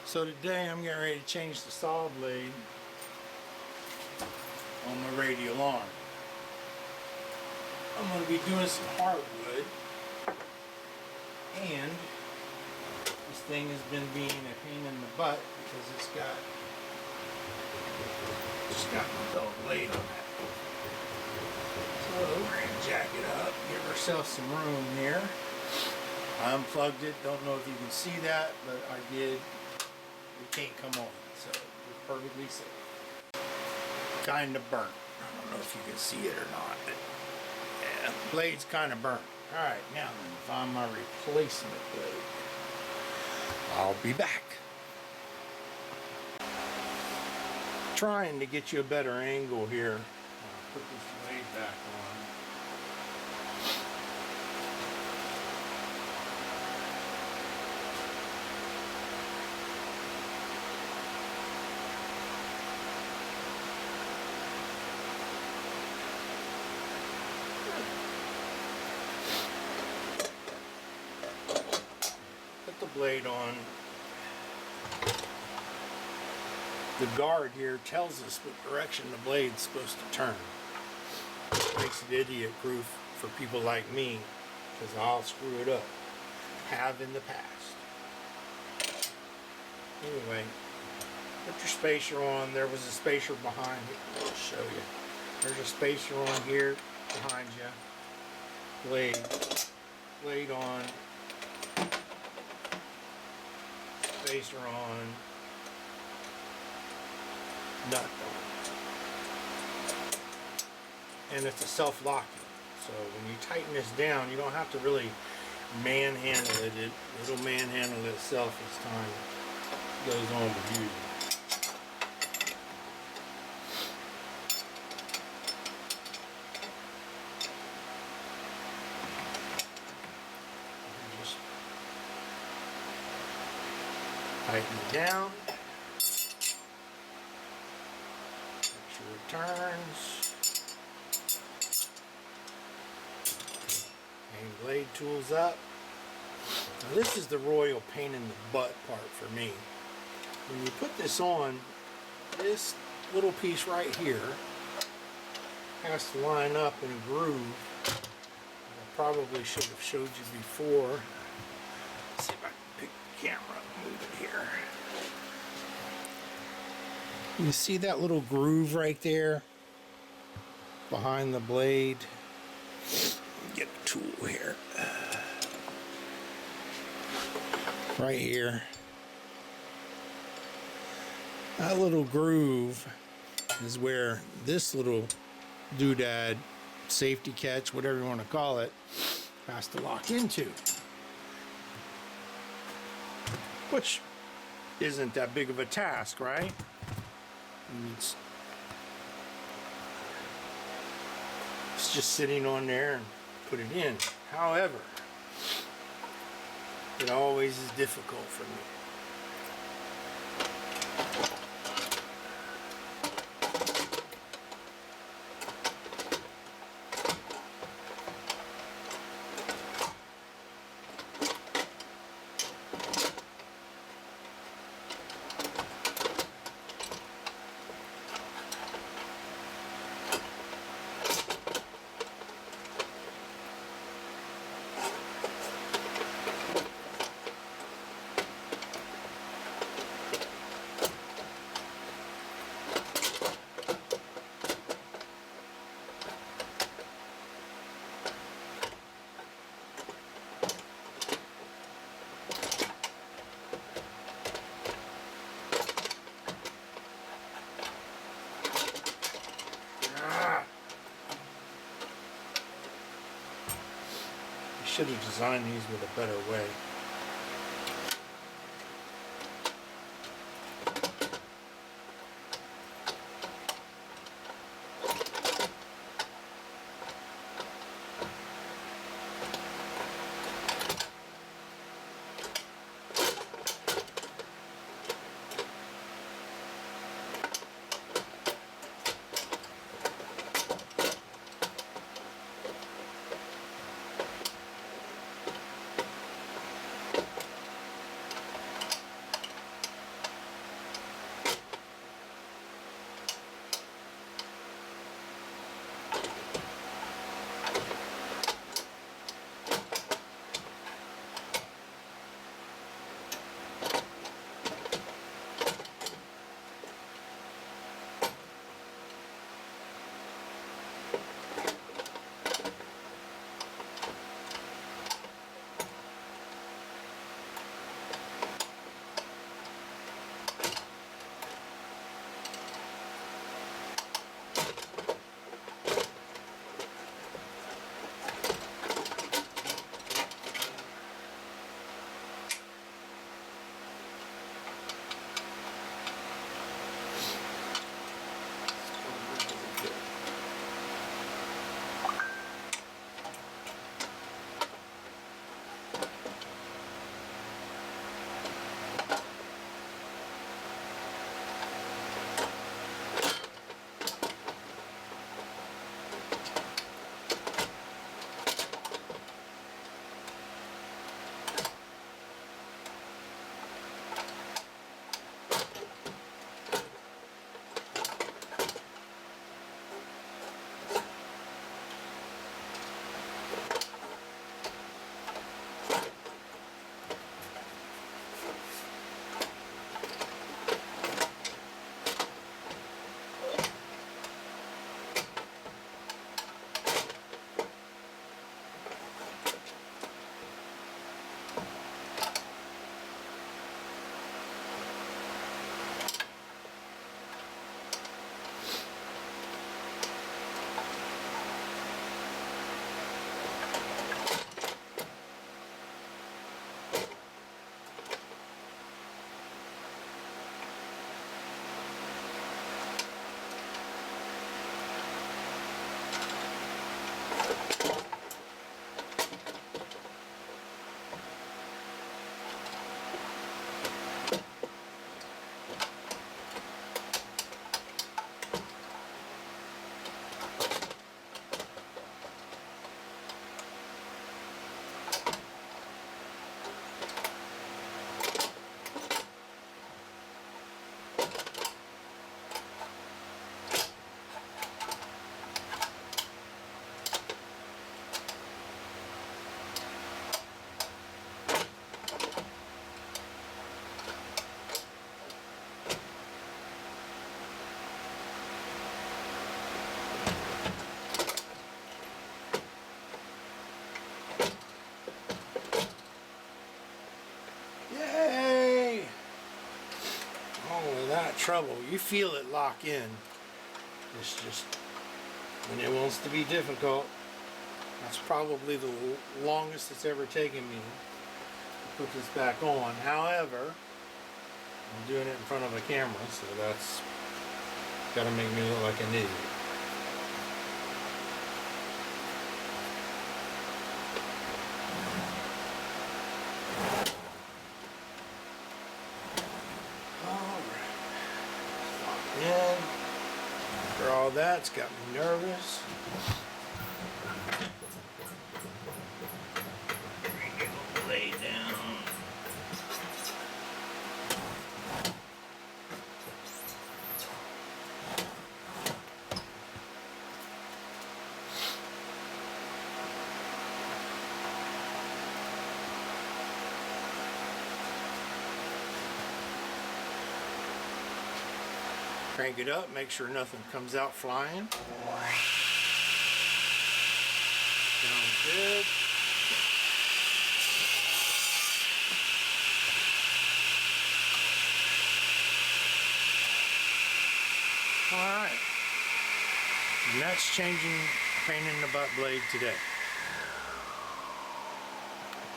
So today I'm getting ready to change the saw blade on my Radialarm. I'm going to be doing some hardwood, and this thing has been being a pain in the butt because it's got a dull blade on it. So we're going to jack it up, give ourselves some room here. I unplugged it, don't know if you can see that, but I did. It can't come on, so it's perfectly safe. Kind of burnt. I don't know if you can see it or not, but yeah, the blade's kind of burnt. Alright, now I'm going to find my replacement blade. I'll be back. Trying to get you a better angle here. I'll put this blade back on. Put the blade on. The guard here tells us what direction the blade's supposed to turn. Makes it idiot proof for people like me, because I'll screw it up. Have in the past. Anyway, put your spacer on. There was a spacer behind it. I'll show you. There's a spacer on here behind you. Blade on. Spacer on. Nut on. And it's a self-locking. So when you tighten this down, you don't have to really manhandle it. It'll manhandle itself as time goes on with using it. Just tighten it down. Make sure it turns. And blade tools up. Now this is the royal pain in the butt part for me. When you put this on, this little piece right here has to line up in a groove. I probably should have showed you before. Let's see if I can pick the camera and move it here. You see that little groove right there behind the blade? Get a tool here. Right here. That little groove is where this little doodad, safety catch, whatever you want to call it, has to lock into. Which isn't that big of a task, right? It's just sitting on there and put it in. However, it always is difficult for me. Should have designed these with a better way. trouble. You feel it lock in. It's just when it wants to be difficult. That's probably the longest it's ever taken me to put this back on. However, I'm doing it in front of a camera, so that's gotta make me look like an idiot. Alright. Lock in. After all that, it's got me nervous. Lay down. Crank it up, make sure nothing comes out flying. Sounds good. Alright. And that's painting the butt blade today.